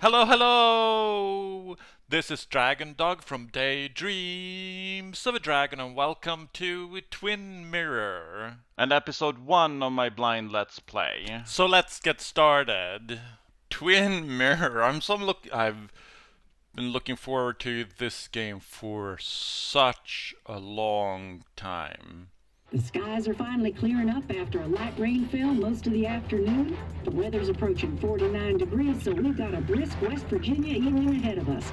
Hello, hello! This is Dragondog from Daydreams of a Dragon, and welcome to Twin Mirror. And episode 1 of my blind Let's Play. So let's get started. Twin Mirror. I've been looking forward to this game for such a long time. The skies are finally clearing up after a light rainfall most of the afternoon. The weather's approaching 49 degrees, so we've got a brisk West Virginia evening ahead of us.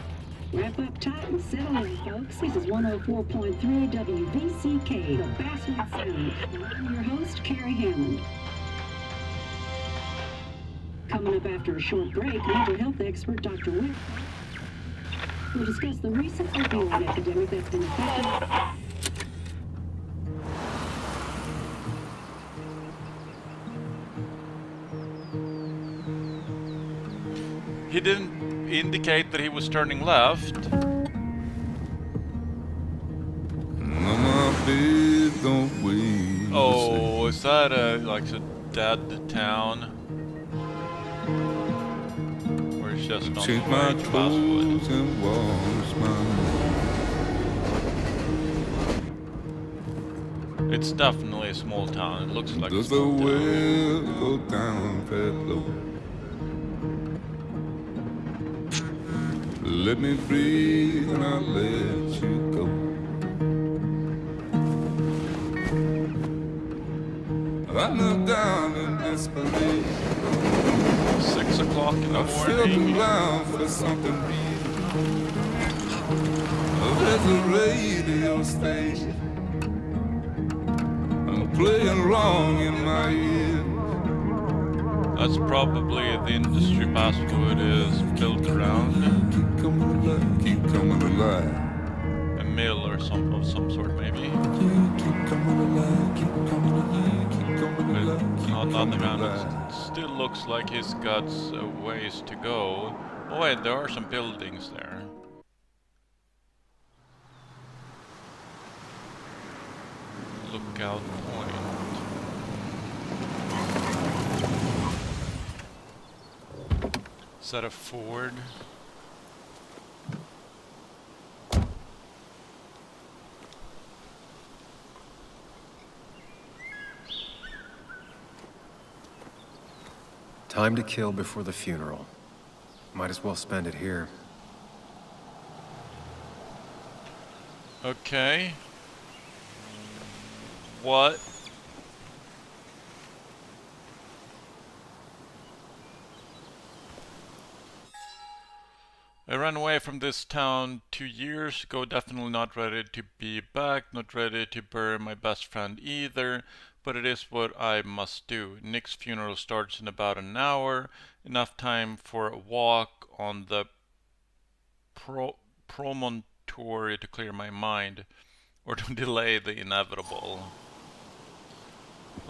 Wrap up tight and settle in, folks. This is 104.3 WVCK, the Basswood Sound. And I'm your host, Carrie Hammond. Coming up after a short break, mental health expert Dr. Wick will discuss the recent opioid epidemic that's been affecting... He didn't indicate that he was turning left. Oh, is that like a dead town? Or it's just not my clothes and wash my... It's definitely a small town. It looks like a small town. Let me breathe and I'll let you go. I knelt down in disbelief. 6 o'clock in the morning. I felt around for something real. There's a radio station. I'm playing wrong in my ear. That's probably the industry Basswood is built around. Keep coming alive. A mill or of some sort, maybe. Keep coming alive, keep coming alive, keep coming alive. On the other hand, it still looks like he's got a ways to go. Oh wait, there are some buildings there. Lookout point. Is that a Ford? Time to kill before the funeral. Might as well spend it here. Okay. What? I ran away from this town 2 years ago, definitely not ready to be back, not ready to bury my best friend either, but it is what I must do. Nick's funeral starts in about an hour, enough time for a walk on the promontory to clear my mind, or to delay the inevitable.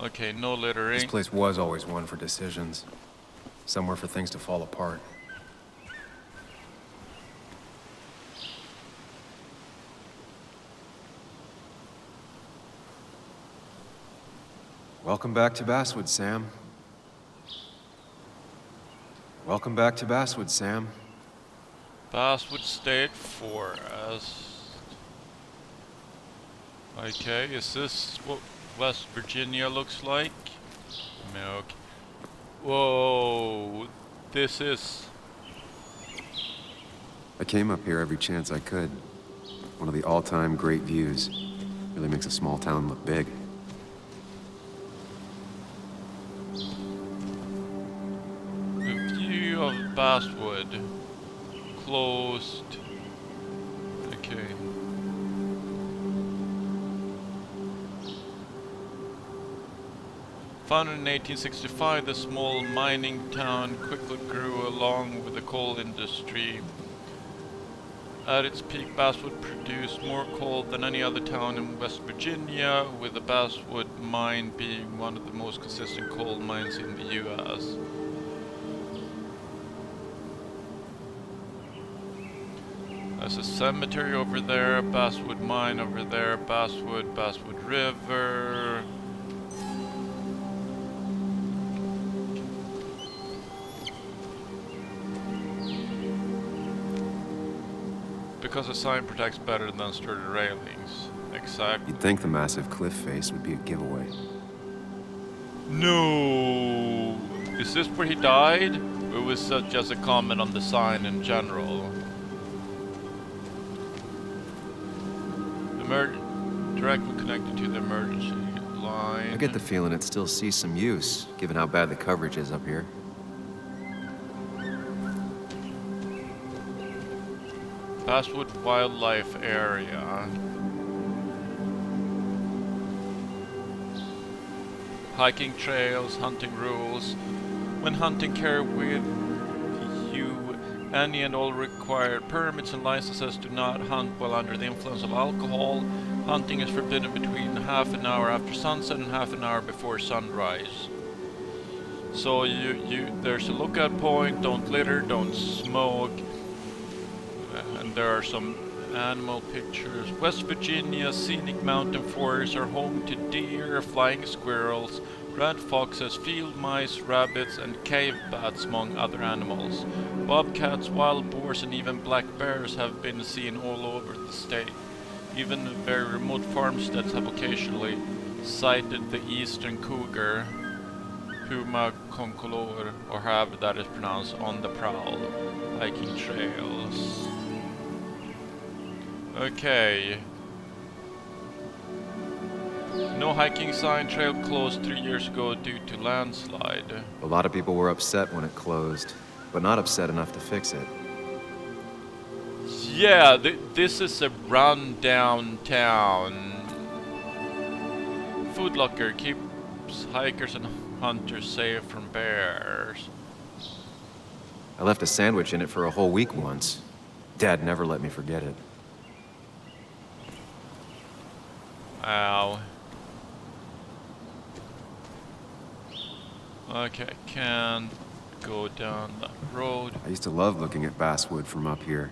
Okay, no littering. This place was always one for decisions. Somewhere for things to fall apart. Welcome back to Basswood, Sam. Welcome back to Basswood, Sam. Basswood State Forest. Okay, is this what West Virginia looks like? Milk. Whoa, this is... I came up here every chance I could. One of the all-time great views. Really makes a small town look big. Of Basswood closed. Okay. Founded in 1865, the small mining town quickly grew along with the coal industry. At its peak, Basswood produced more coal than any other town in West Virginia, with the Basswood mine being one of the most consistent coal mines in the U.S. There's a cemetery over there, Basswood Mine over there, Basswood River. Because a sign protects better than sturdy railings. Exactly. You'd think the massive cliff face would be a giveaway. No! Is this where he died? Or was that just a comment on the sign in general? Directly connected to the emergency line. I get the feeling it still sees some use, given how bad the coverage is up here. Basswood Wildlife Area. Hiking trails, hunting rules. When hunting, carry with you any and all required permits and licenses. Do not hunt while under the influence of alcohol. Hunting is forbidden between half an hour after sunset and half an hour before sunrise. So there's a lookout point, don't litter, don't smoke. And there are some animal pictures. West Virginia scenic mountain forests are home to deer, flying squirrels, red foxes, field mice, rabbits, and cave bats, among other animals. Bobcats, wild boars, and even black bears have been seen all over the state. Even very remote farmsteads have occasionally sighted the eastern cougar, Puma concolor, or however that is pronounced, on the prowl. Hiking trails. Okay. No hiking sign, trail closed 3 years ago due to landslide. A lot of people were upset when it closed, but not upset enough to fix it. Yeah, this is a run-down town. Food locker keeps hikers and hunters safe from bears. I left a sandwich in it for a whole week once. Dad never let me forget it. Ow. Okay, can't go down that road. I used to love looking at basswood from up here.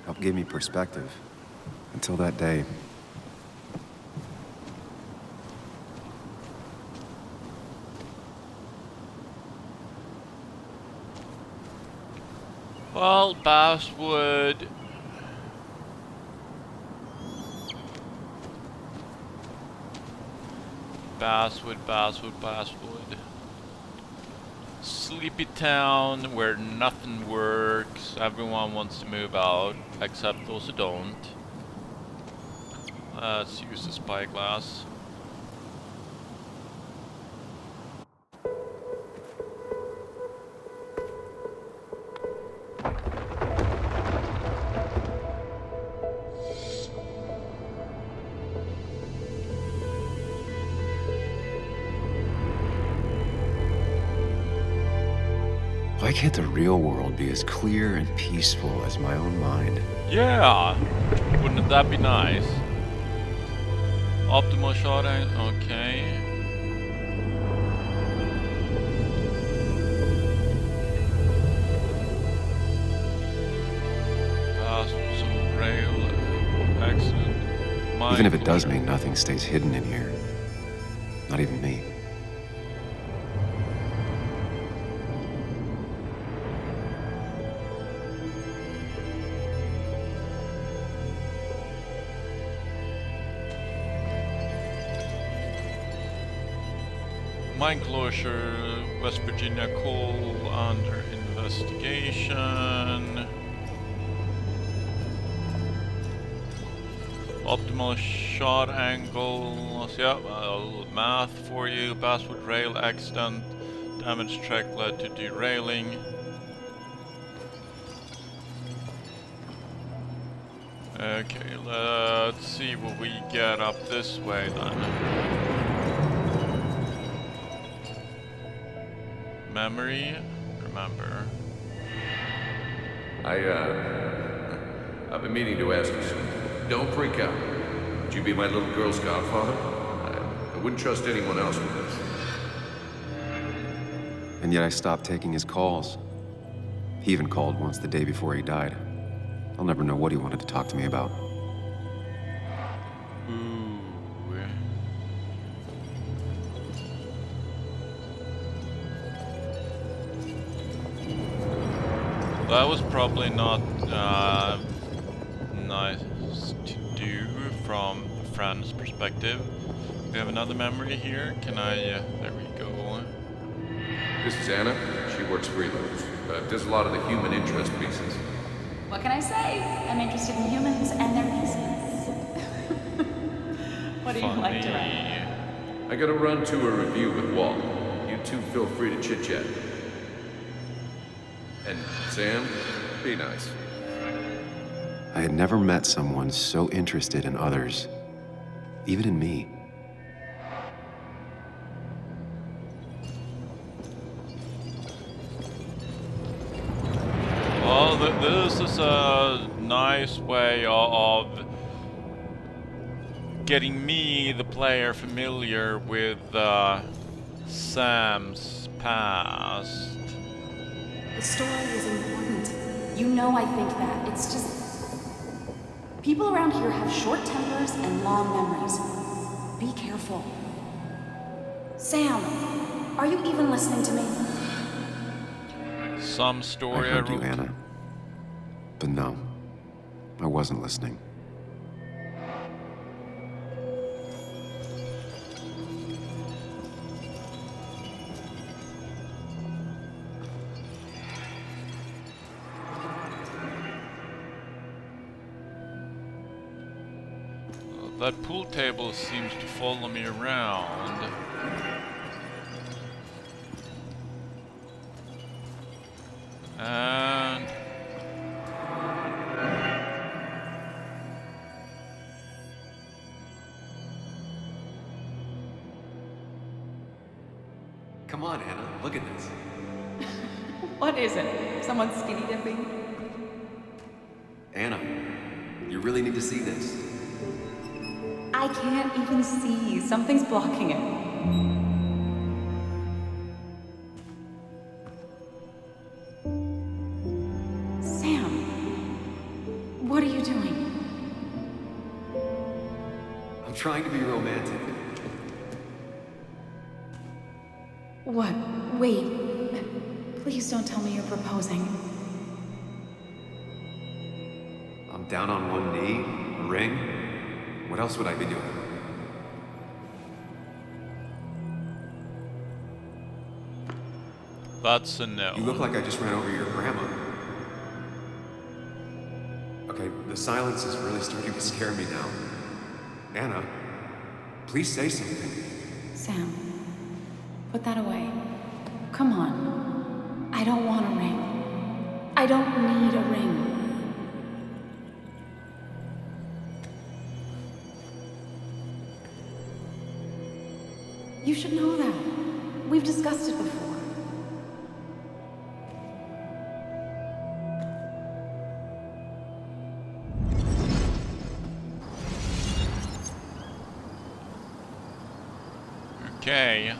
Helped give me perspective. Until that day. Well, basswood. Basswood. Sleepy town where nothing works. Everyone wants to move out, except those who don't. Let's use the spyglass. Why can't the real world be as clear and peaceful as my own mind? Yeah! Wouldn't that be nice? Optimal shot angle, okay. Past some rail accident. Even if it does mean nothing stays hidden in here. Not even me. Mine closure, West Virginia coal under investigation. Optimal shot angles, yeah, well, math for you. Basswood rail accident, damaged track led to derailing. Okay, let's see what we get up this way then. Memory, remember. I've been meaning to ask you something. Don't freak out. Would you be my little Girl Scout father? I wouldn't trust anyone else with this. And yet I stopped taking his calls. He even called once the day before he died. I'll never know what he wanted to talk to me about. That was probably not nice to do from a friend's perspective. We have another memory here. Can I... there we go. This is Anna. She works freelance. Does a lot of the human interest pieces. What can I say? I'm interested in humans and their pieces. What do you like to write? I gotta run to a review with Walt. You two feel free to chit-chat. And Sam, be nice. I had never met someone so interested in others, even in me. Well, this is a nice way of getting me, the player, familiar with Sam's past. The story is important. You know I think that. It's just... people around here have short tempers and long memories. Be careful. Sam, are you even listening to me? Some story I heard you, wrote. Anna. But no, I wasn't listening. That pool table seems to follow me around. And... Come on, Anna, look at this. What is it? Someone skinny dipping? Anna, you really need to see this. I can't even see. Something's blocking it. Sam, what are you doing? I'm trying to be romantic. What? Wait. Please don't tell me you're proposing. I'm down on one knee, a ring. What else would I be doing? That's a no. You look like I just ran over your grandma. Okay, the silence is really starting to scare me now. Anna, please say something. Sam, put that away. Come on. I don't want a ring. I don't need a ring. You should know that. We've discussed it before. Okay.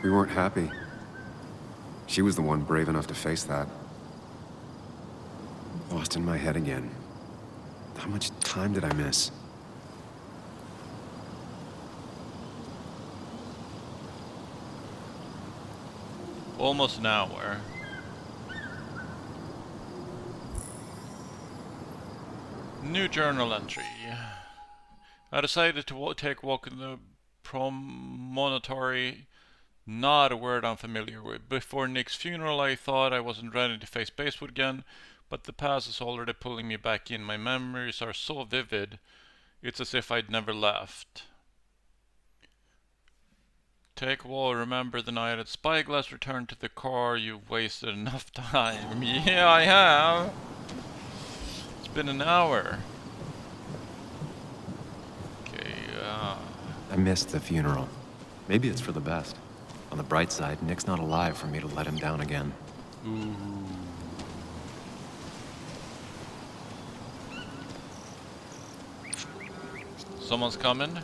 We weren't happy. She was the one brave enough to face that. Lost in my head again. How much time did I miss? Almost an hour. New journal entry. I decided to take a walk in the promontory. Not a word I'm familiar with. Before Nick's funeral I thought I wasn't ready to face Basewood again, but the past is already pulling me back in. My memories are so vivid, it's as if I'd never left. Take a wall, remember the night at Spyglass, return to the car, you've wasted enough time. Yeah, I have! It's been an hour. Okay, I missed the funeral. Maybe it's for the best. On the bright side, Nick's not alive for me to let him down again. Someone's coming?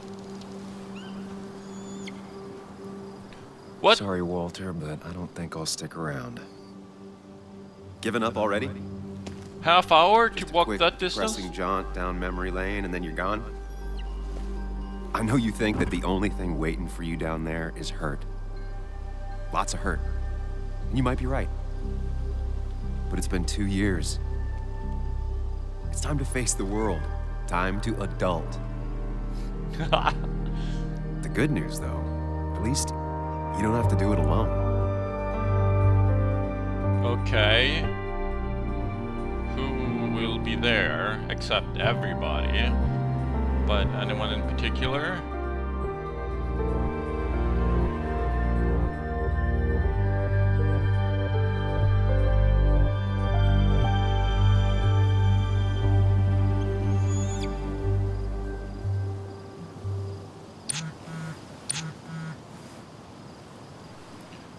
What? Sorry, Walter, but I don't think I'll stick around. Given up already? Half hour Just to a walk quick, that distance? pressing jaunt down memory lane and then you're gone? I know you think that the only thing waiting for you down there is hurt. Lots of hurt. And you might be right. But it's been 2 years. It's time to face the world. Time to adult. The good news, though, at least you don't have to do it alone. Okay. Who will be there? Except everybody. But anyone in particular?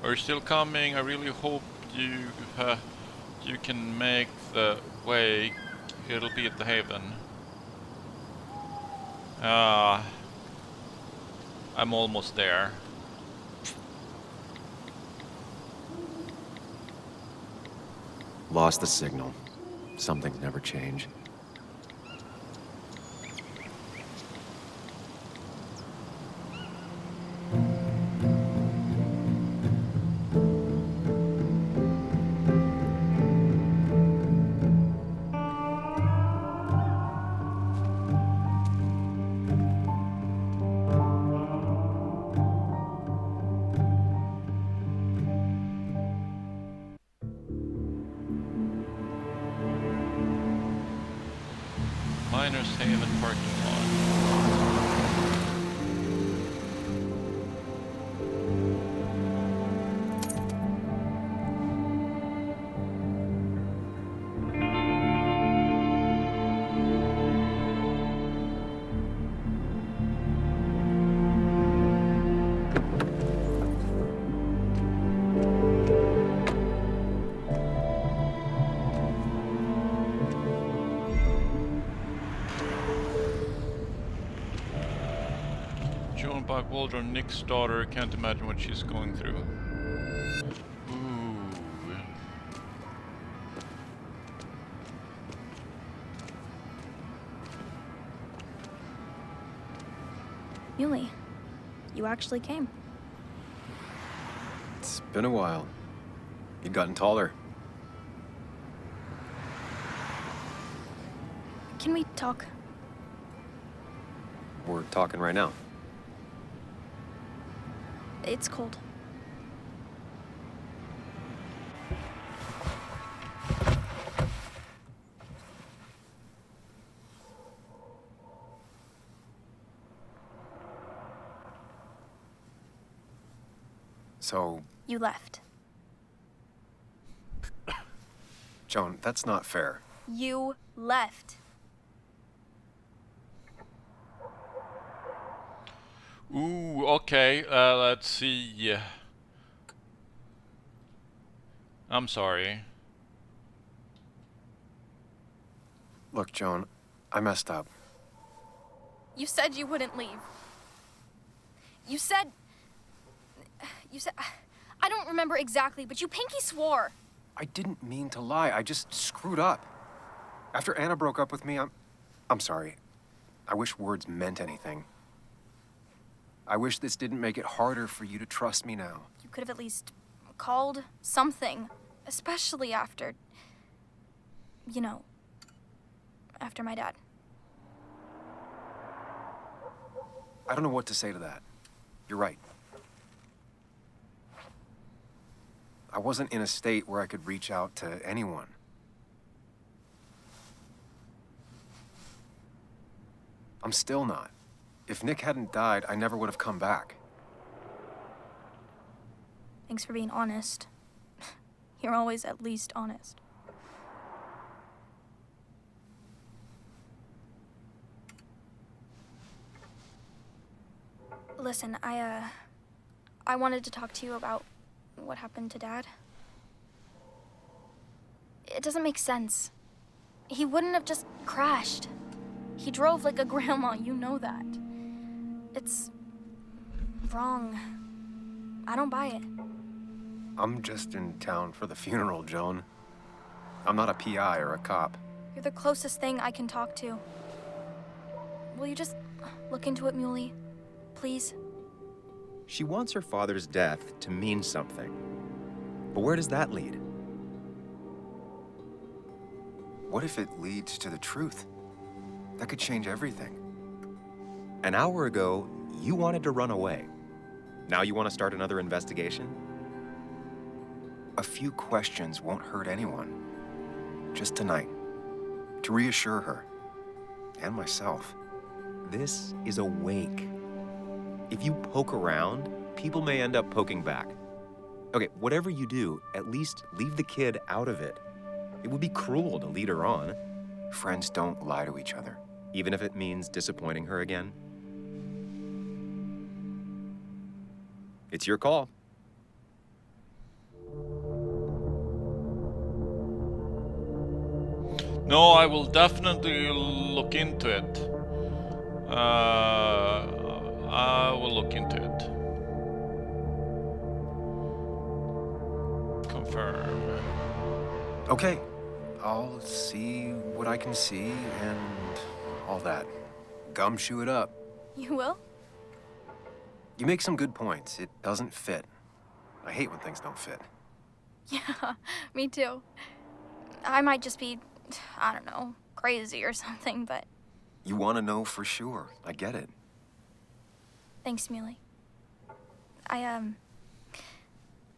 Are you still coming? I really hope you can make the way. It'll be at the Haven. I'm almost there. Lost the signal. Some things never change. Miners Haven parking lot. Joan Bach Waldron, Nick's daughter, can't imagine what she's going through. Ooh. Muley, you actually came. It's been a while. You've gotten taller. Can we talk? We're talking right now. It's cold. So, You left. Joan, that's not fair. You left. Ooh, okay, let's see. I'm sorry. Look, Joan, I messed up. You said you wouldn't leave. You said... I don't remember exactly, but you pinky swore. I didn't mean to lie. I just screwed up. After Anna broke up with me, I'm sorry. I wish words meant anything. I wish this didn't make it harder for you to trust me now. You could have at least called something, especially after... You know, after my dad. I don't know what to say to that. You're right. I wasn't in a state where I could reach out to anyone. I'm still not. If Nick hadn't died, I never would have come back. Thanks for being honest. You're always at least honest. Listen, I wanted to talk to you about what happened to Dad. It doesn't make sense. He wouldn't have just crashed. He drove like a grandma, you know that. It's wrong. I don't buy it. I'm just in town for the funeral, Joan. I'm not a PI or a cop. You're the closest thing I can talk to. Will you just look into it, Muley? Please? She wants her father's death to mean something. But where does that lead? What if it leads to the truth? That could change everything. An hour ago, you wanted to run away. Now you want to start another investigation? A few questions won't hurt anyone. Just tonight. To reassure her. And myself. This is a wake. If you poke around, people may end up poking back. Okay, whatever you do, at least leave the kid out of it. It would be cruel to lead her on, Friends don't lie to each other. even if it means disappointing her again. It's your call. No, I will definitely look into it. I will look into it. Confirm. Okay. I'll see what I can see and all that. Gumshoe it up. You will? You make some good points. It doesn't fit. I hate when things don't fit. Yeah, me too. I might just be, I don't know, crazy or something, but You want to know for sure. I get it. thanks, Muley. I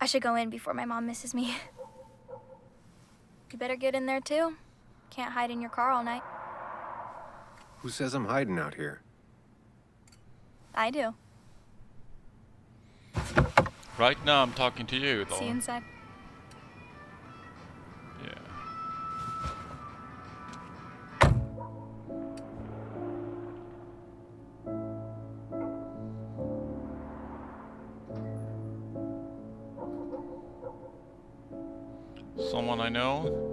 should go in before my mom misses me. You better get in there too. Can't hide in your car all night. Who says I'm hiding out here? I do. Right now I'm talking to you, though. See you inside. Yeah. Someone I know?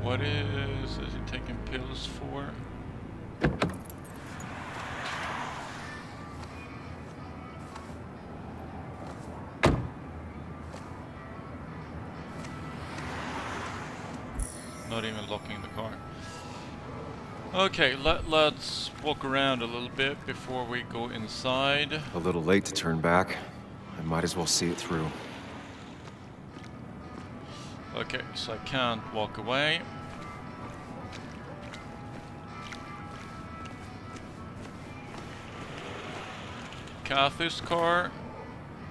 What is he taking pills for? Not even locking the car. Okay, let's walk around a little bit before we go inside. A little late to turn back. I might as well see it through. Okay, so I can't walk away. Kathy's car.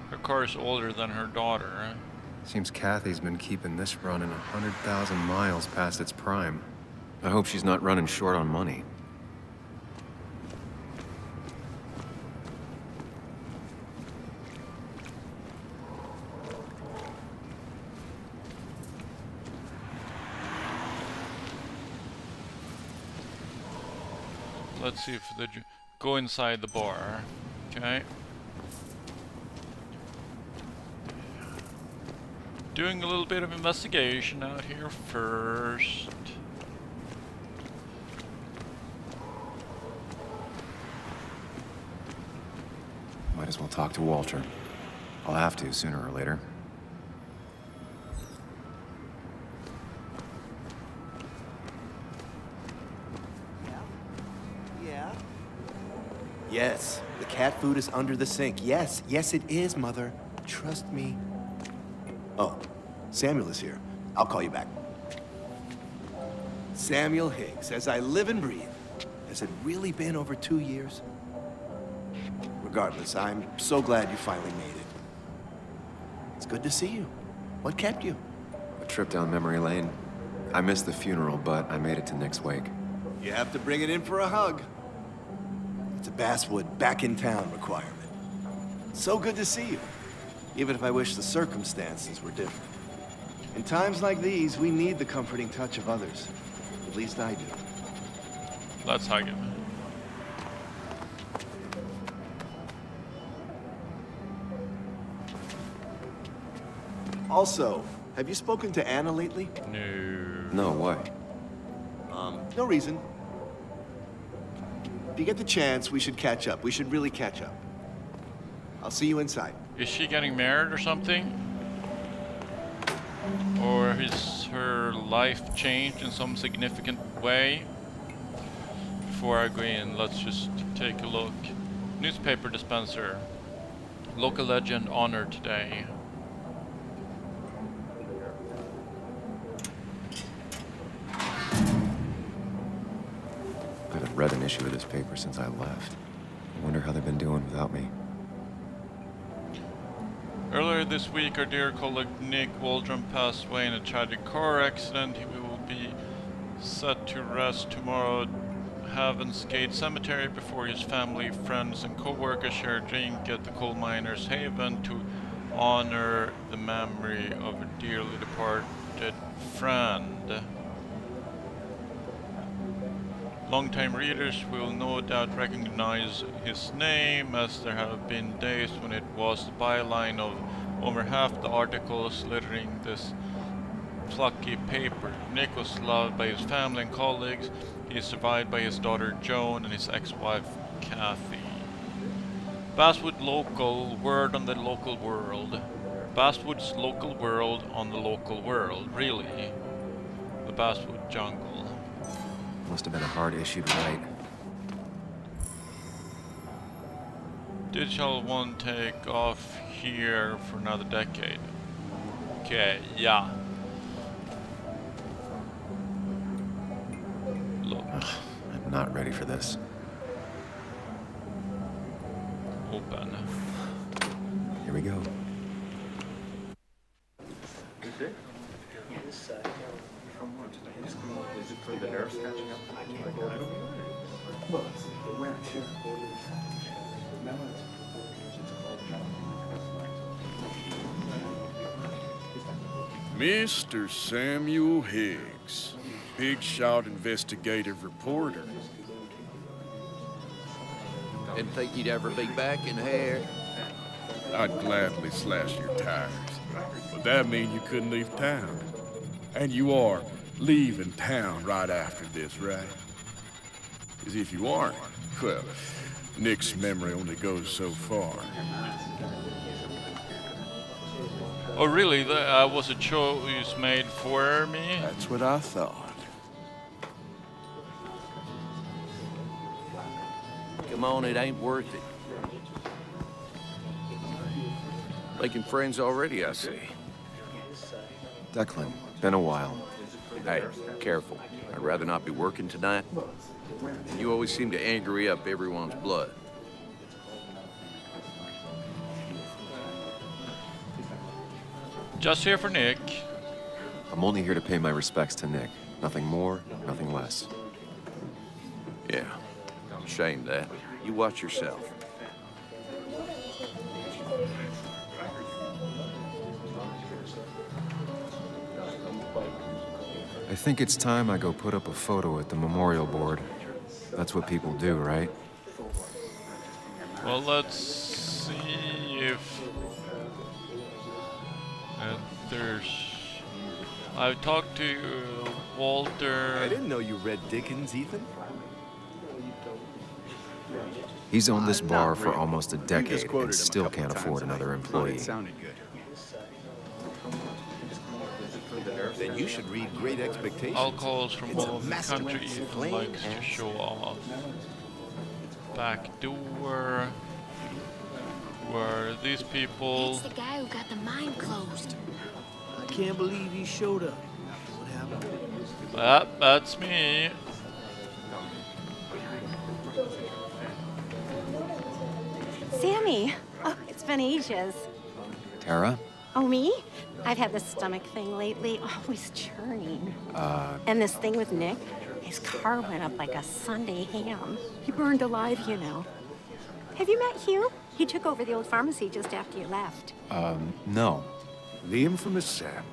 Her car is older than her daughter. Seems Kathy's been keeping this running 100,000 miles past its prime. I hope she's not running short on money. Let's see if they go inside the bar. Okay. Doing a little bit of investigation out here first. Might as well talk to Walter. I'll have to sooner or later. Yeah? Yes, the cat food is under the sink. Yes, yes it is, Mother. Trust me. Oh, Samuel is here. I'll call you back. Samuel Higgs, as I live and breathe. Has it really been over 2 years? Regardless, I'm so glad you finally made it. It's good to see you. What kept you? A trip down memory lane. I missed the funeral, but I made it to Nick's wake. You have to bring it in for a hug. It's a Basswood back in town requirement. So good to see you, even if I wish the circumstances were different. In times like these, we need the comforting touch of others. At least I do. Let's hug him. Also, have you spoken to Anna lately? No. No, why? No reason. If you get the chance, we should catch up. We should really catch up. I'll see you inside. Is she getting married or something? Or has her life changed in some significant way? Before I go in, let's just take a look. Newspaper dispenser. Local legend honored today. I haven't read an issue of this paper since I left. I wonder how they've been doing without me. Earlier this week, our dear colleague Nick Waldron passed away in a tragic car accident. He will be set to rest tomorrow at Heaven's Gate Cemetery before his family, friends, and co-workers share a drink at the coal miners' haven to honor the memory of a dearly departed friend. Longtime readers will no doubt recognize his name, as there have been days when it was the byline of over half the articles littering this plucky paper. Nick was loved by his family and colleagues. He is survived by his daughter Joan and his ex-wife Kathy. Basswood Local, word on the local world. Basswood's local world on the local world, really. The Basswood Jungle. Must have been a hard issue to write. Digital won't take off here for another decade. Okay, yeah. Look. I'm not ready for this. Open. Here we go. Mr. Samuel Higgs, big shot investigative reporter. Didn't think you'd ever be back in here. I'd gladly slash your tires, but that mean you couldn't leave town. And you are leaving town right after this, right? Because if you aren't, well, Nick's memory only goes so far. Oh really? Was a choice made for me? That's what I thought. Come on, it ain't worth it. Making friends already, I see. Declan, been a while. Hey, careful. I'd rather not be working tonight. You always seem to angry up everyone's blood. Just here for Nick. I'm only here to pay my respects to Nick. Nothing more, nothing less. Yeah, shame that. You watch yourself. I think it's time I go put up a photo at the memorial board. That's what people do, right? Well, let's see if there's... I've talked to Walter. I didn't know you read Dickens, Ethan. He's owned this bar Not for really. almost a You just decade quoted him and a still couple can't times afford tonight. another Thought employee. It sounded good. Then you should read Great Expectations. Alcohols from It's a all over the masterpiece. country. Ethan Plain likes to as- show off. Back door. Where these people... It's the guy who got the mine closed. I can't believe he showed up. What happened? That's me. Sammy! Oh, it's been ages. Tara? Oh, me? I've had this stomach thing lately, always churning. And this thing with Nick, his car went up like a Sunday ham. He burned alive, you know. Have you met Hugh? He took over the old pharmacy just after you left. No. The infamous Sam.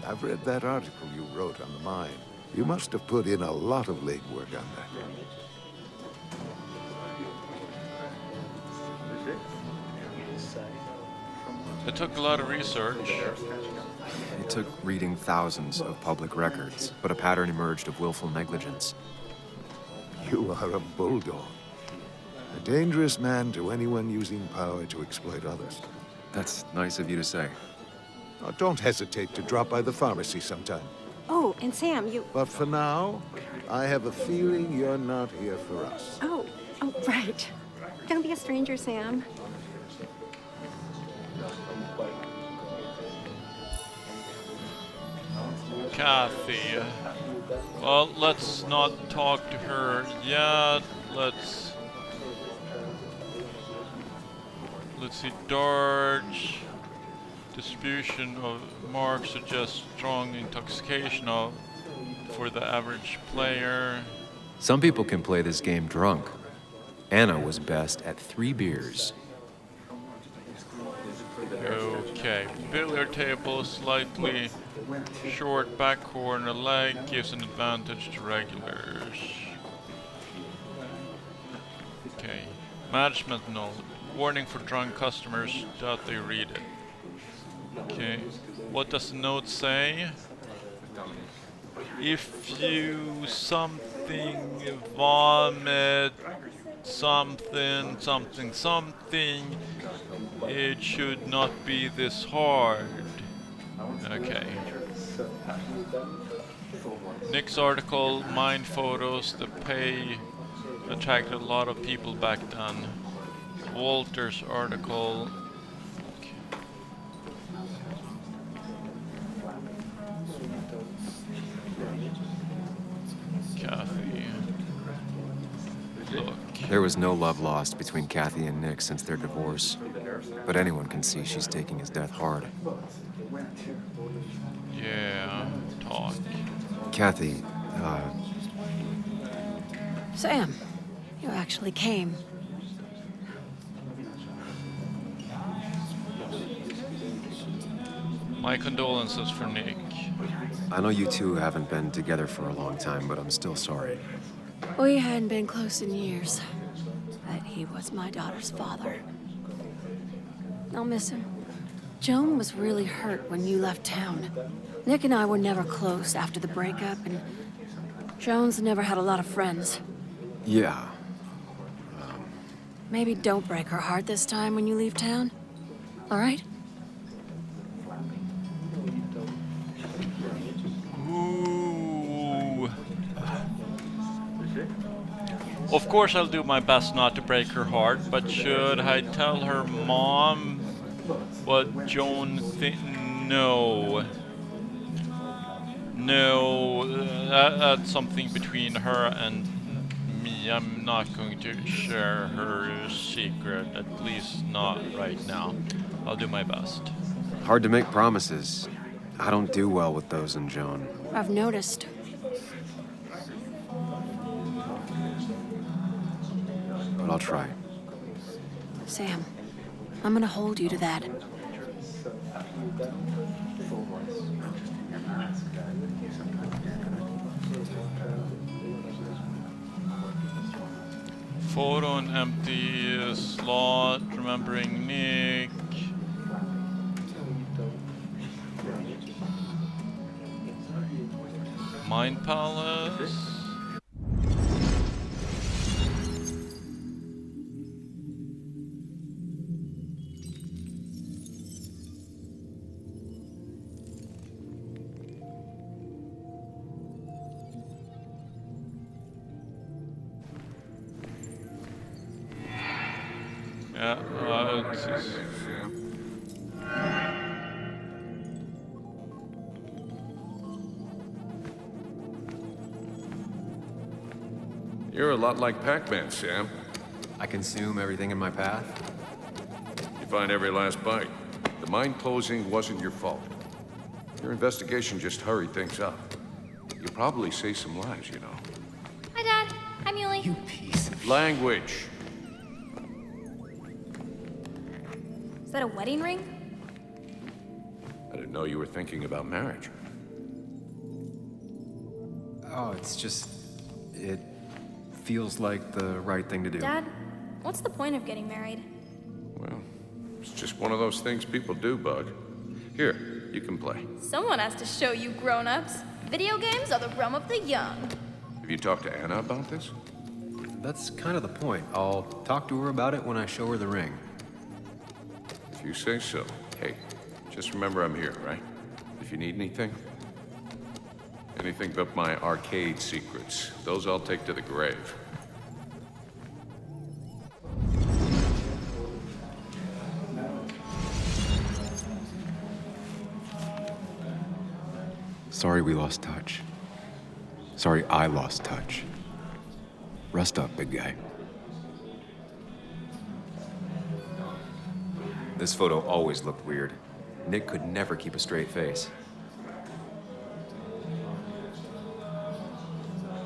I've read that article you wrote on the mine. You must have put in a lot of legwork on that. It took a lot of research. It took reading thousands of public records, but a pattern emerged of willful negligence. You are a bulldog. A dangerous man to anyone using power to exploit others. That's nice of you to say. Now, don't hesitate to drop by the pharmacy sometime. Oh, and Sam, you... But for now, I have a feeling you're not here for us. Oh, right. Don't be a stranger, Sam. Kathy. Well, let's not talk to her yet. Let's see. Darge. Distribution of marks suggests strong intoxication for the average player. Some people can play this game drunk. Anna was best at 3 beers. Okay, billiard table, slightly short back corner leg gives an advantage to regulars. Okay, management note. Warning for drunk customers that they read it. Okay, what does the note say? If you something vomit something, it should not be this hard. Okay. Nick's article, Mind Photos, the pay attracted a lot of people back then. Walter's article. Kathy. Look. There was no love lost between Kathy and Nick since their divorce. But anyone can see she's taking his death hard. Yeah, talk. Kathy, Sam, you actually came. My condolences for Nick. I know you two haven't been together for a long time, but I'm still sorry. We hadn't been close in years, but he was my daughter's father. I'll miss him. Joan was really hurt when you left town. Nick and I were never close after the breakup, and Joan's never had a lot of friends. Yeah. Maybe don't break her heart this time when you leave town. All right? Ooh. Of course I'll do my best not to break her heart, but should I tell her mom what Joan thinks? No. No, that's something between her and me. I'm not going to share her secret, at least not right now. I'll do my best. Hard to make promises. I don't do well with those in Joan. I've noticed. But I'll try. Sam, I'm gonna hold you to that. Photo and empty slot, remembering Nick. Mind Palace. Yeah, You're a lot like Pac-Man, Sam. I consume everything in my path. You find every last bite. The mine closing wasn't your fault. Your investigation just hurried things up. You probably saved some lives, you know. Hi, Dad. Hi, Muley. You piece of Language. Is that a wedding ring? I didn't know you were thinking about marriage. Oh, it's just... it feels like the right thing to do. Dad, what's the point of getting married? Well, it's just one of those things people do, Bug. Here, you can play. Someone has to show you grown-ups. Video games are the realm of the young. Have you talked to Anna about this? That's kind of the point. I'll talk to her about it when I show her the ring. If you say so. Hey, just remember I'm here, right? If you need anything. Anything but my arcade secrets. Those I'll take to the grave. Sorry we lost touch. Sorry I lost touch. Rest up, big guy. This photo always looked weird. Nick could never keep a straight face.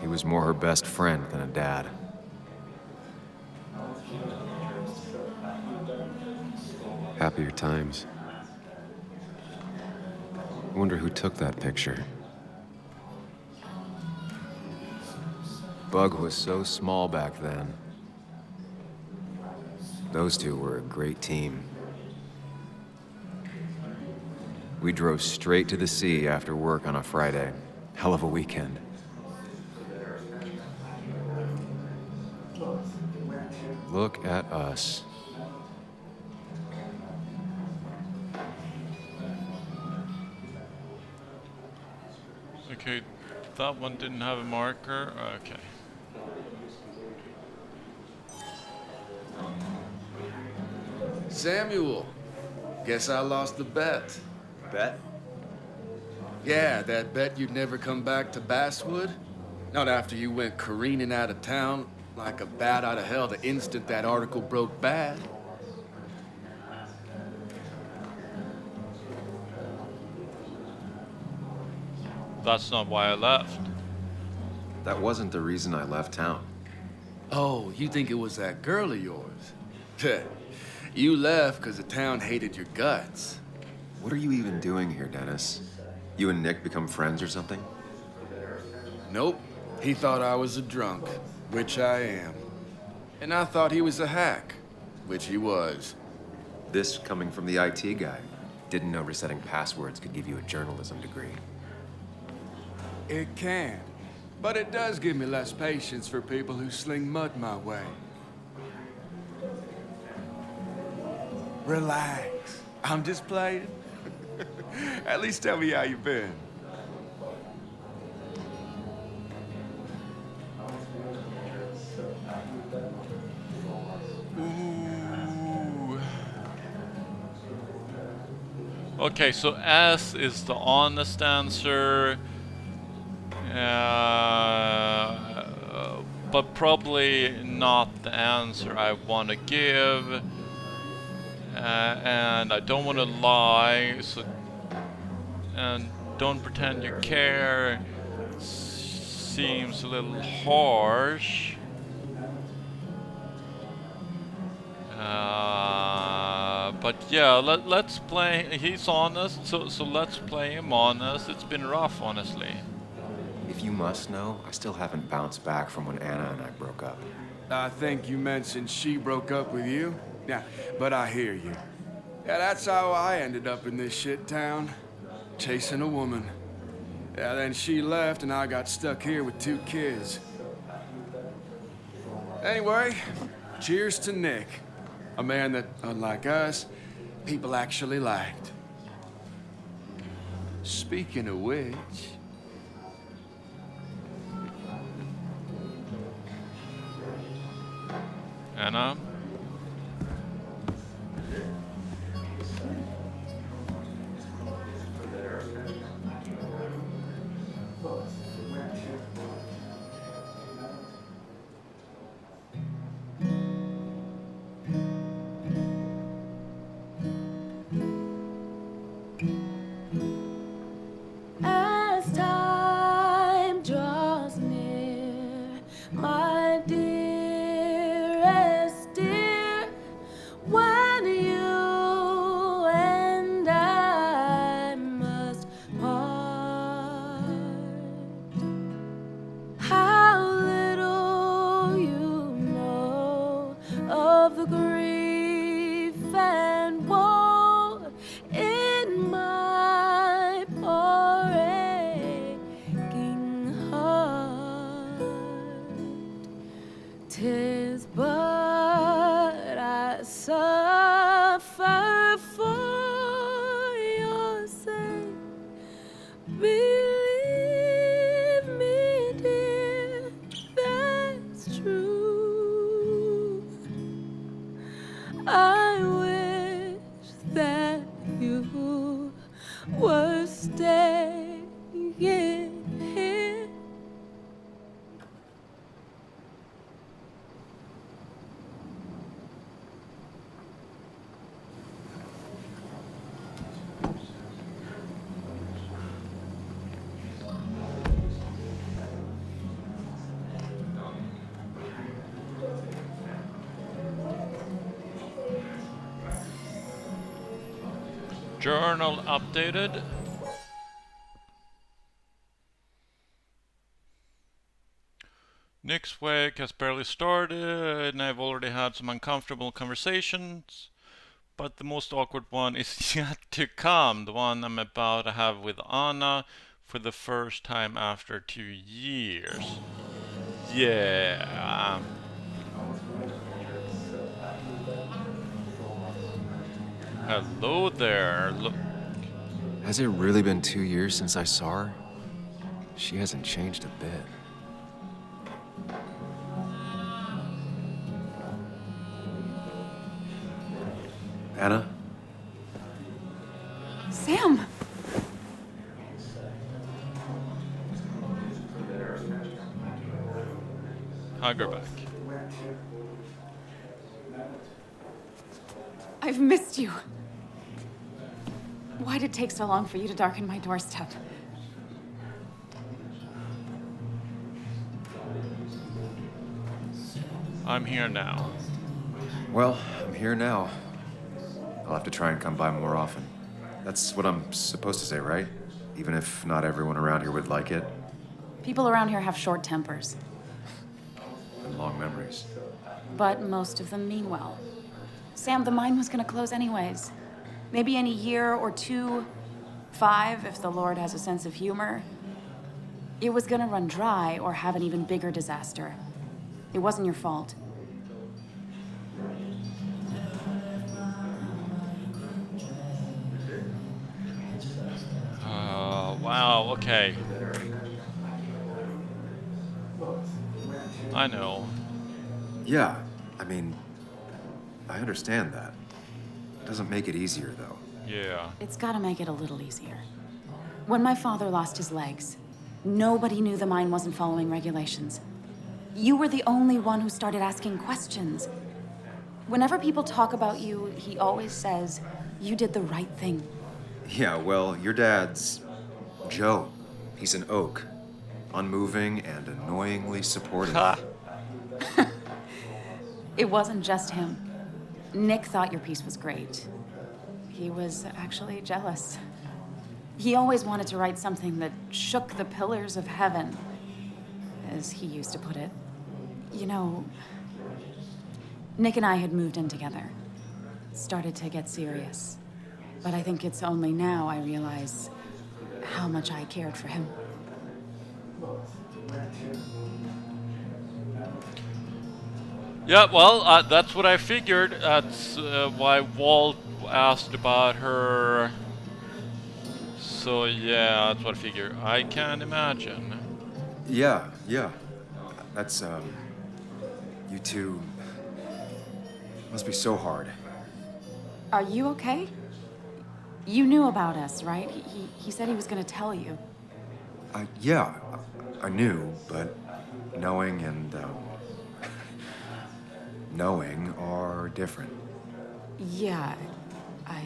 He was more her best friend than a dad. Happier times. I wonder who took that picture. Bug was so small back then. Those two were a great team. We drove straight to the sea after work on a Friday. Hell of a weekend. Look at us. Okay, that one didn't have a marker. Okay. Samuel, guess I lost the bet. Bet? Yeah, that bet you'd never come back to Basswood. Not after you went careening out of town like a bat out of hell the instant that article broke bad. That's not why I left. That wasn't the reason I left town. Oh, you think it was that girl of yours? You left because the town hated your guts. What are you even doing here, Dennis? You and Nick become friends or something? Nope. He thought I was a drunk, which I am. And I thought he was a hack, which he was. This coming from the IT guy. Didn't know resetting passwords could give you a journalism degree. It can. But it does give me less patience for people who sling mud my way. Relax. I'm just playing. At least tell me how you been. Ooh. Okay, so S is the honest answer. But probably not the answer I want to give. And I don't want to lie, so and don't pretend you care seems a little harsh. But yeah, let's play. He's honest, so let's play him honest. It's been rough, honestly. If you must know, I still haven't bounced back from when Anna and I broke up. I think you mentioned she broke up with you. Yeah, but I hear you. Yeah, that's how I ended up in this shit town. Chasing a woman. Yeah, then she left and I got stuck here with 2 kids. Anyway, cheers to Nick. A man that, unlike us, people actually liked. Speaking of which... Anna? As time draws near, my dearest dear. I wish that you were staying here. Journal updated. Nick's wake has barely started, and I've already had some uncomfortable conversations. But the most awkward one is yet to come. The one I'm about to have with Anna for the first time after 2 years. Yeah. Hello there. Look. Has it really been 2 years since I saw her? She hasn't changed a bit. Anna? Sam! Hug her back. I've missed you. Why'd it take so long for you to darken my doorstep? I'm here now. Well, I'm here now. I'll have to try and come by more often. That's what I'm supposed to say, right? Even if not everyone around here would like it. People around here have short tempers, And long memories. but most of them mean well. Sam, the mine was gonna close anyways. Maybe in a year or 2, 5, if the Lord has a sense of humor. It was gonna run dry or have an even bigger disaster. It wasn't your fault. Wow, okay. I know. Yeah, I mean, I understand that. It doesn't make it easier, though. Yeah. It's gotta make it a little easier. When my father lost his legs, nobody knew the mine wasn't following regulations. You were the only one who started asking questions. Whenever people talk about you, he always says, you did the right thing. Yeah, well, your dad's Joe. He's an oak. Unmoving and annoyingly supportive. It wasn't just him. Nick thought your piece was great. He was actually jealous. He always wanted to write something that shook the pillars of heaven, as he used to put it. You know, Nick and I had moved in together. Started to get serious. But I think it's only now I realize how much I cared for him. Yeah, well, that's what I figured. That's why Walt asked about her. So yeah, that's what I figured. I can't imagine. Yeah. That's, you two must be so hard. Are you okay? You knew about us, right? He said he was gonna tell you. Yeah, I knew, but knowing and, knowing are different. Yeah, I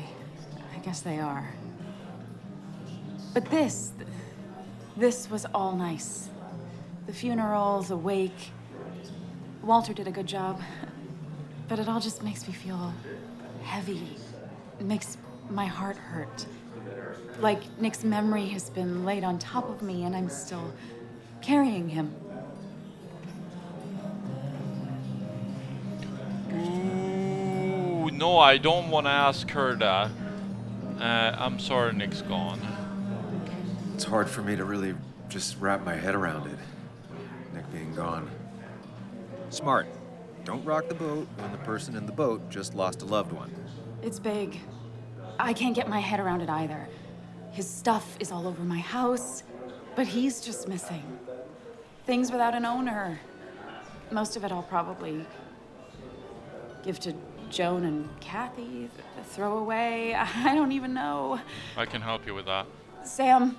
guess they are. But this was all nice. The funeral, the wake. Walter did a good job. But it all just makes me feel heavy. It makes my heart hurt. Like Nick's memory has been laid on top of me and I'm still carrying him. Ooh, no, I don't want to ask her that. I'm sorry Nick's gone. It's hard for me to really just wrap my head around it. Nick being gone. Smart. Don't rock the boat when the person in the boat just lost a loved one. It's big. I can't get my head around it either. His stuff is all over my house, but he's just missing. Things without an owner. Most of it I'll probably give to Joan and Kathy, the throwaway. I don't even know. I can help you with that. Sam,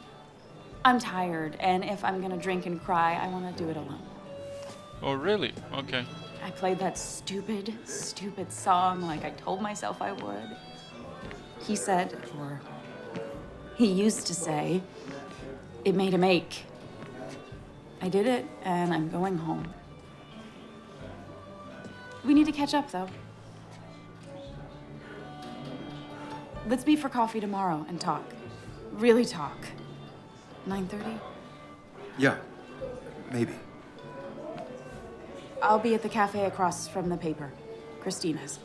I'm tired, and if I'm gonna drink and cry, I want to do it alone. Oh, really? Okay. I played that stupid song like I told myself I would. He said, or he used to say, it made him ache. I did it, and I'm going home. We need to catch up, though. Let's meet for coffee tomorrow and talk. Really talk. 9:30? Yeah, maybe. I'll be at the cafe across from the paper. Christina's.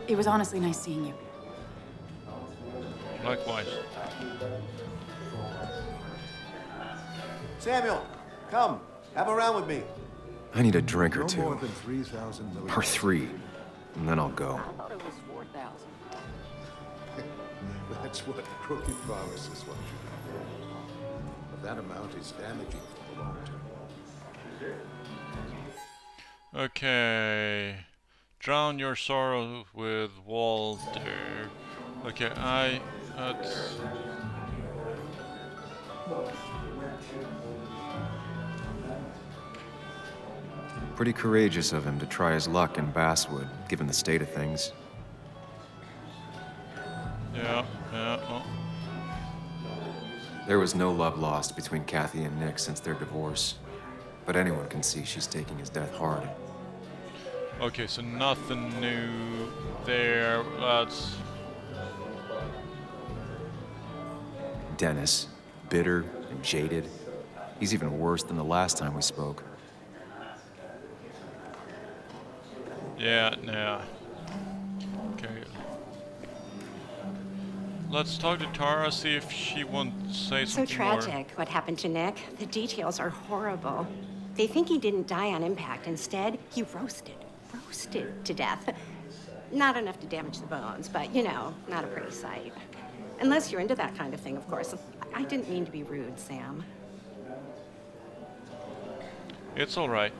It was honestly nice seeing you. Likewise. Samuel, come. Have a round with me. I need a drink or No two. more than 3,000 Or 3, and then I'll go. I thought it was 4,000. That's what crooked promises want you to do. But that amount is damaging for the long term. Okay. Drown your sorrow with Walter. Okay, that's... Pretty courageous of him to try his luck in Basswood, given the state of things. Yeah, oh. There was no love lost between Kathy and Nick since their divorce. But anyone can see she's taking his death hard. Okay, so nothing new there. That's... Dennis, bitter and jaded. He's even worse than the last time we spoke. Yeah. Okay. Let's talk to Tara, see if she wants to say So something more. tragic, what happened to Nick. The details are horrible. They think he didn't die on impact. Instead, he roasted to death. Not enough to damage the bones, but, you know, not a pretty sight. Unless you're into that kind of thing, of course. I didn't mean to be rude, Sam. It's all right.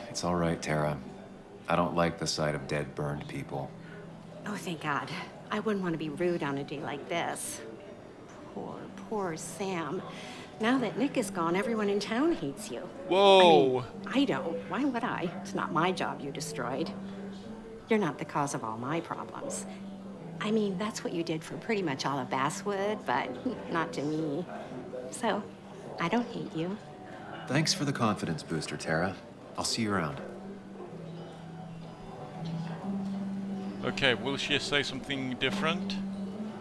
It's all right, Tara. I don't like the sight of dead, burned people. Oh, thank God. I wouldn't want to be rude on a day like this. Poor Sam. Now that Nick is gone, everyone in town hates you. Whoa! I don't. Why would I? It's not my job you destroyed. You're not the cause of all my problems. I mean, that's what you did for pretty much all of Basswood, but not to me. So, I don't hate you. Thanks for the confidence booster, Tara. I'll see you around. Okay, will she say something different?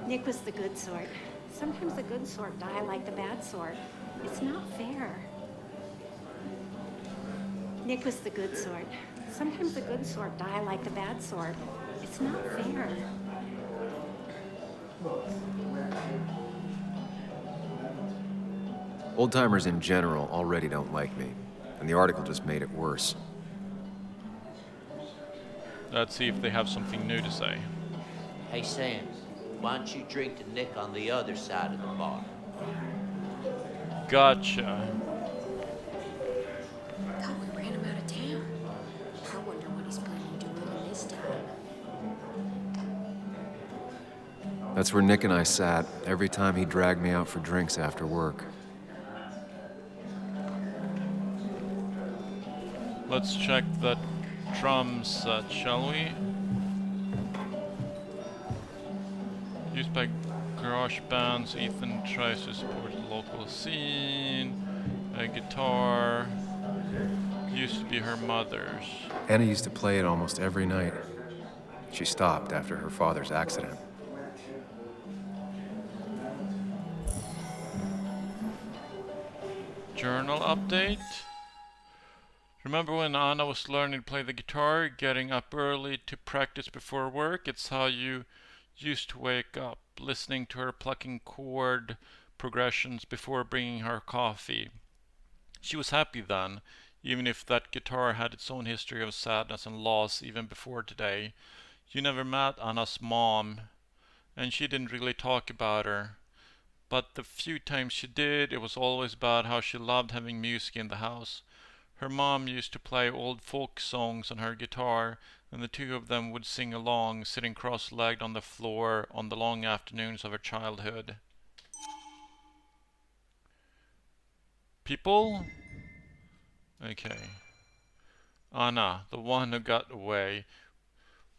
Nick was the good sort. Sometimes the good sort die like the bad sort. It's not fair. Nick was the good sort. Sometimes the good sort die like the bad sort. It's not fair. Old-timers in general already don't like me, and the article just made it worse. Let's see if they have something new to say. Hey, Sam, why don't you drink to Nick on the other side of the bar? Gotcha. Thought we ran him out of town. I wonder what he's planning to do this time. That's where Nick and I sat every time he dragged me out for drinks after work. Let's check that drum set, shall we? Used by garage bands, Ethan tries to support the local scene. A guitar used to be her mother's. Anna used to play it almost every night. She stopped after her father's accident. Journal update. Remember when Anna was learning to play the guitar, getting up early to practice before work? It's how you used to wake up, listening to her plucking chord progressions before bringing her coffee. She was happy then, even if that guitar had its own history of sadness and loss even before today. You never met Anna's mom, and she didn't really talk about her. But the few times she did, it was always about how she loved having music in the house. Her mom used to play old folk songs on her guitar, and the two of them would sing along, sitting cross-legged on the floor on the long afternoons of her childhood. People? Okay. Anna, the one who got away.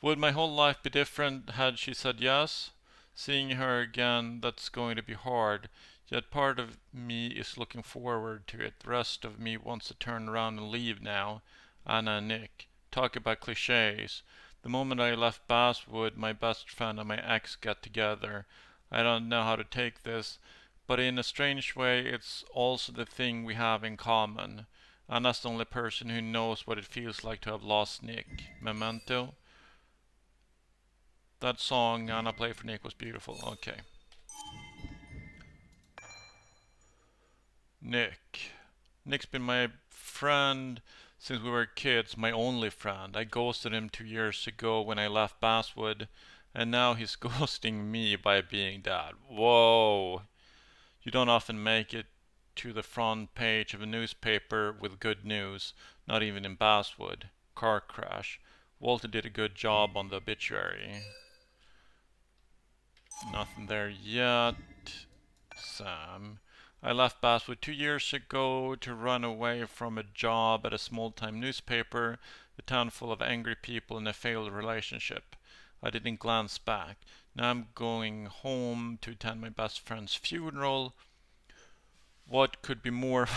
Would my whole life be different had she said yes? Seeing her again, that's going to be hard. Yet part of me is looking forward to it. The rest of me wants to turn around and leave now. Anna and Nick. Talk about cliches. The moment I left Basswood, my best friend and my ex got together. I don't know how to take this, but in a strange way, it's also the thing we have in common. Anna's the only person who knows what it feels like to have lost Nick. Memento. That song Anna played for Nick was beautiful. Okay. Nick. Nick's been my friend since we were kids, my only friend. I ghosted him 2 years ago when I left Basswood, and now he's ghosting me by being dead. Whoa. You don't often make it to the front page of a newspaper with good news, not even in Basswood. Car crash. Walter did a good job on the obituary. Nothing there yet. Sam. I left Basswood 2 years ago to run away from a job at a small-time newspaper, a town full of angry people and a failed relationship. I didn't glance back. Now I'm going home to attend my best friend's funeral. What could be more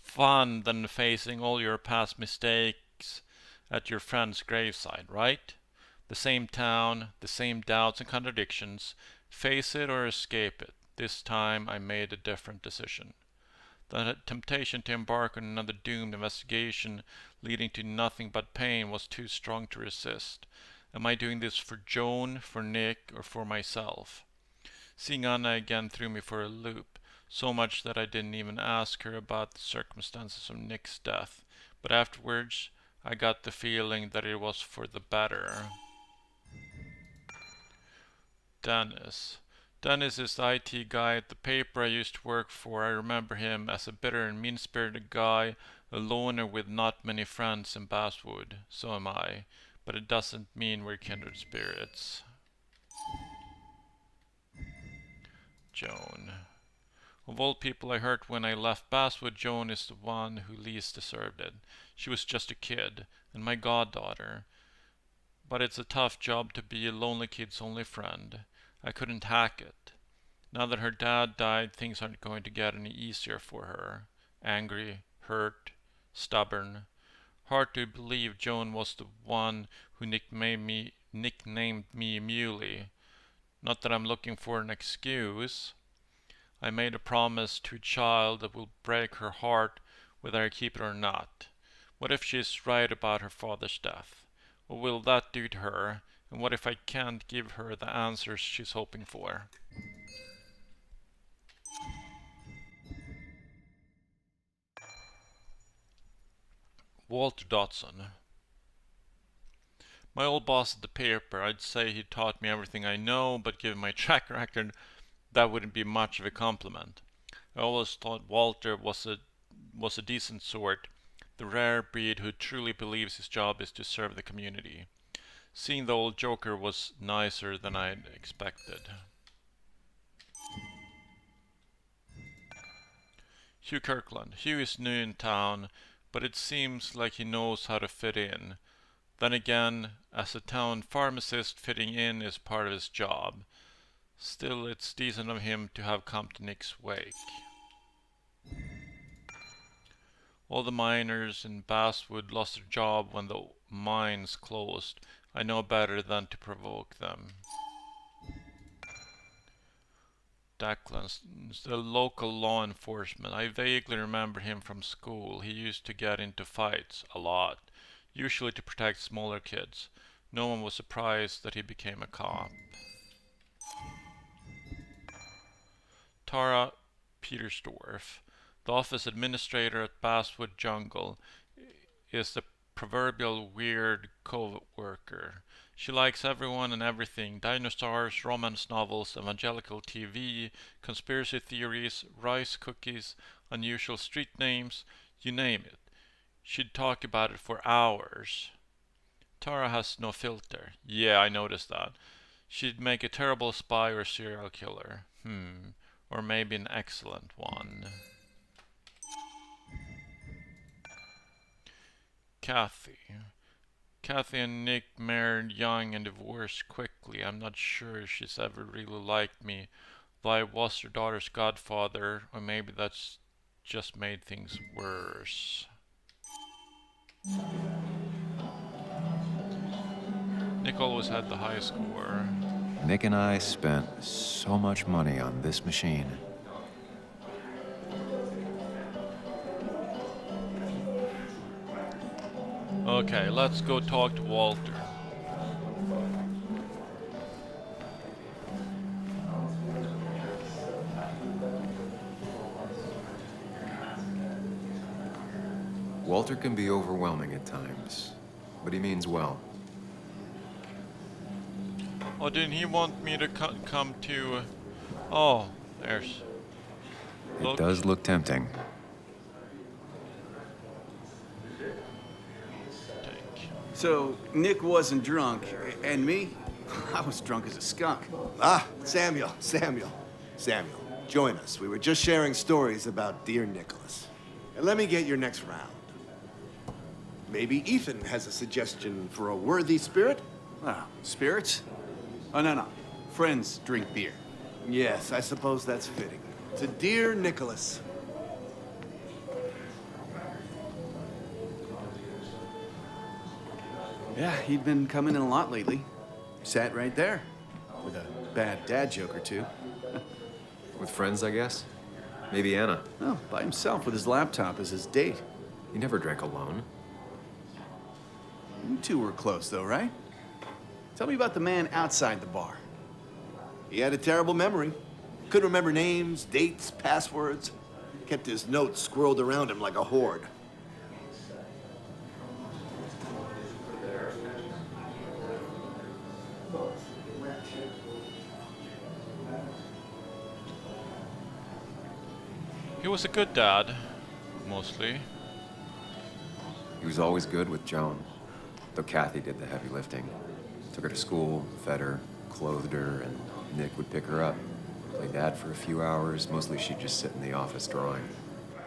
fun than facing all your past mistakes at your friend's graveside, right? The same town, the same doubts and contradictions. Face it or escape it. This time I made a different decision. The temptation to embark on another doomed investigation leading to nothing but pain was too strong to resist. Am I doing this for Joan, for Nick, or for myself? Seeing Anna again threw me for a loop, so much that I didn't even ask her about the circumstances of Nick's death. But afterwards, I got the feeling that it was for the better. Dennis. Dennis is the IT guy at the paper I used to work for. I remember him as a bitter and mean-spirited guy, a loner with not many friends in Basswood. So am I. But it doesn't mean we're kindred spirits. Joan. Of all people I hurt when I left Basswood, Joan is the one who least deserved it. She was just a kid, and my goddaughter. But it's a tough job to be a lonely kid's only friend. I couldn't hack it. Now that her dad died, things aren't going to get any easier for her. Angry, hurt, stubborn. Hard to believe Joan was the one who nicknamed me Muley. Not that I'm looking for an excuse. I made a promise to a child that will break her heart whether I keep it or not. What if she's right about her father's death? What will that do to her? And what if I can't give her the answers she's hoping for? Walter Dodson. My old boss at the paper, I'd say he taught me everything I know, but given my track record, that wouldn't be much of a compliment. I always thought Walter was a decent sort, the rare breed who truly believes his job is to serve the community. Seeing the old joker was nicer than I'd expected. Hugh Kirkland. Hugh is new in town, but it seems like he knows how to fit in. Then again, as a town pharmacist, fitting in is part of his job. Still, it's decent of him to have come to Nick's wake. All the miners in Basswood lost their job when the mines closed. I know better than to provoke them. Declan, the local law enforcement. I vaguely remember him from school. He used to get into fights a lot, usually to protect smaller kids. No one was surprised that he became a cop. Tara Petersdorf, the office administrator at Basswood Jungle, is the proverbial weird co-worker. She likes everyone and everything: dinosaurs, romance novels, evangelical TV, conspiracy theories, rice cookies, unusual street names, you name it. She'd talk about it for hours. Tara has no filter. Yeah, I noticed that. She'd make a terrible spy or serial killer. Or maybe an excellent one. Kathy. Kathy and Nick married young and divorced quickly. I'm not sure she's ever really liked me, though I was her daughter's godfather, or maybe that's just made things worse. Nick always had the high score. Nick and I spent so much money on this machine. Okay, let's go talk to Walter. Walter can be overwhelming at times, but he means well. Oh, didn't he want me to come to... Oh, there's... It does look tempting. So, Nick wasn't drunk, and me? I was drunk as a skunk. Ah, Samuel, join us. We were just sharing stories about dear Nicholas. And let me get your next round. Maybe Ethan has a suggestion for a worthy spirit? Oh, spirits? Oh, no. Friends drink beer. Yes, I suppose that's fitting. To dear Nicholas. Yeah, he'd been coming in a lot lately. Sat right there. With a bad dad joke or two. With friends, I guess? Maybe Anna. Oh, by himself with his laptop as his date. He never drank alone. You two were close, though, right? Tell me about the man outside the bar. He had a terrible memory. Couldn't remember names, dates, passwords. Kept his notes squirreled around him like a hoard. He was a good dad, mostly. He was always good with Joan, though Kathy did the heavy lifting. Took her to school, fed her, clothed her, and Nick would pick her up. Play dad for a few hours. Mostly she'd just sit in the office drawing.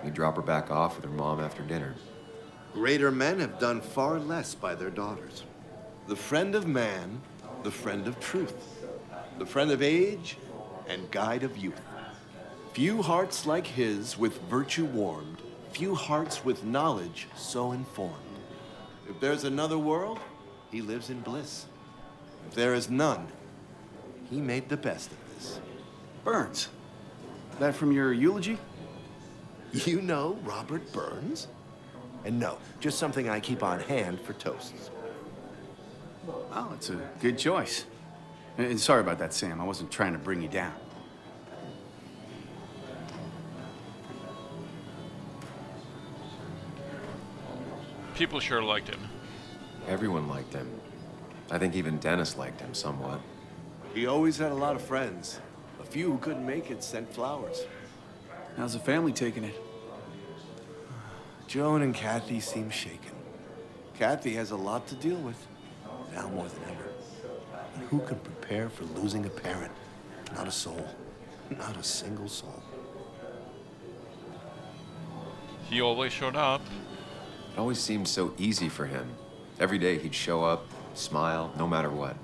He'd drop her back off with her mom after dinner. Greater men have done far less by their daughters. The friend of man, the friend of truth, the friend of age, and guide of youth. Few hearts like his with virtue warmed, few hearts with knowledge so informed. If there's another world, he lives in bliss. If there is none, he made the best of this. Burns. That from your eulogy? You know Robert Burns? And no, just something I keep on hand for toasts. Well, it's a good choice. And sorry about that, Sam. I wasn't trying to bring you down. People sure liked him. Everyone liked him. I think even Dennis liked him somewhat. He always had a lot of friends. A few who couldn't make it sent flowers. How's the family taking it? Joan and Kathy seem shaken. Kathy has a lot to deal with, now more than ever. And who can prepare for losing a parent? Not a soul. Not a single soul. He always showed up. It always seemed so easy for him. Every day he'd show up, smile, no matter what.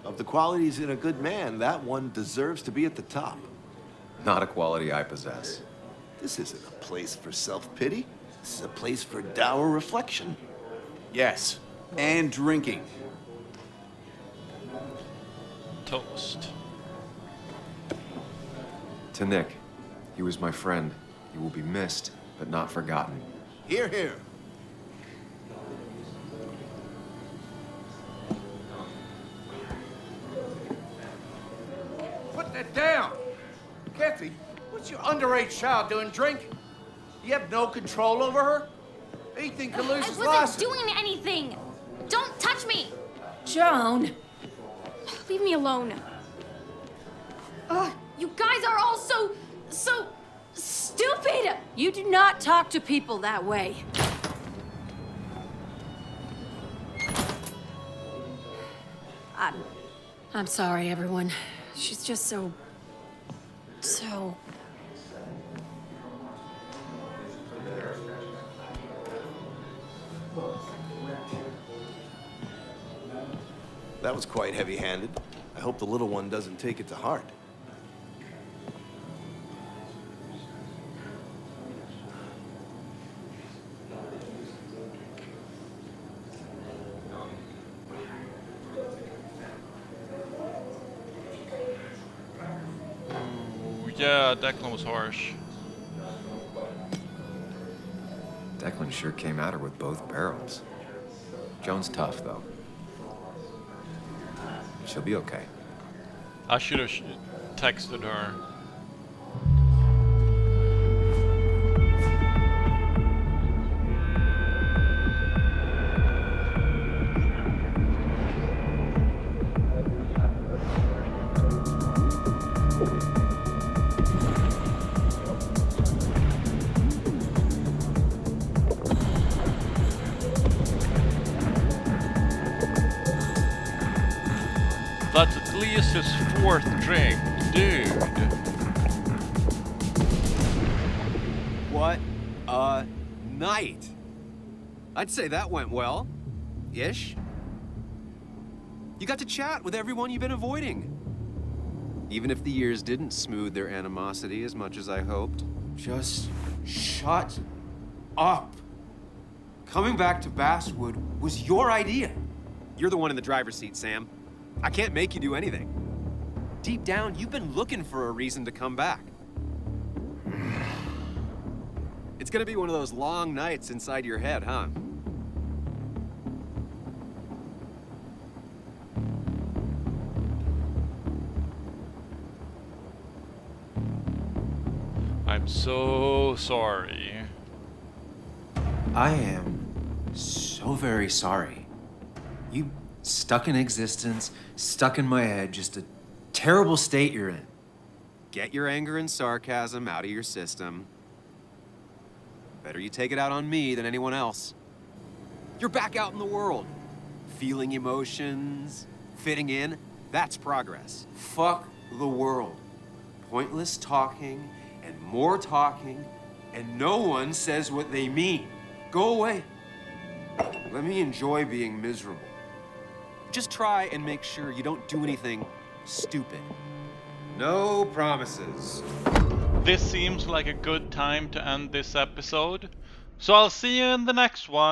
Of the qualities in a good man, that one deserves to be at the top. Not a quality I possess. This isn't a place for self-pity. This is a place for dour reflection. Yes, and drinking. Toast. To Nick, he was my friend. He will be missed, but not forgotten. Hear, hear. Put that down. Kathy, what's your underage child doing drinking? You have no control over her? Ethan can lose his I license. wasn't doing anything. Don't touch me. Joan! Leave me alone. You guys are all so stupid. You do not talk to people that way. I'm sorry, everyone. She's just so... That was quite heavy-handed. I hope the little one doesn't take it to heart. Yeah, Declan was harsh. Declan sure came at her with both barrels. Joan's tough, though. She'll be okay. I should have texted her. That's at least his 4th drink, dude. What a night! I'd say that went well. Ish. You got to chat with everyone you've been avoiding. Even if the years didn't smooth their animosity as much as I hoped. Just shut up. Coming back to Basswood was your idea. You're the one in the driver's seat, Sam. I can't make you do anything. Deep down, you've been looking for a reason to come back. It's gonna be one of those long nights inside your head, huh? I'm so sorry. I am so very sorry. You stuck in existence, stuck in my head, just a terrible state you're in. Get your anger and sarcasm out of your system. Better you take it out on me than anyone else. You're back out in the world. Feeling emotions, fitting in, that's progress. Fuck the world. Pointless talking and more talking, and no one says what they mean. Go away. Let me enjoy being miserable. Just try and make sure you don't do anything stupid. No promises. This seems like a good time to end this episode, so I'll see you in the next one.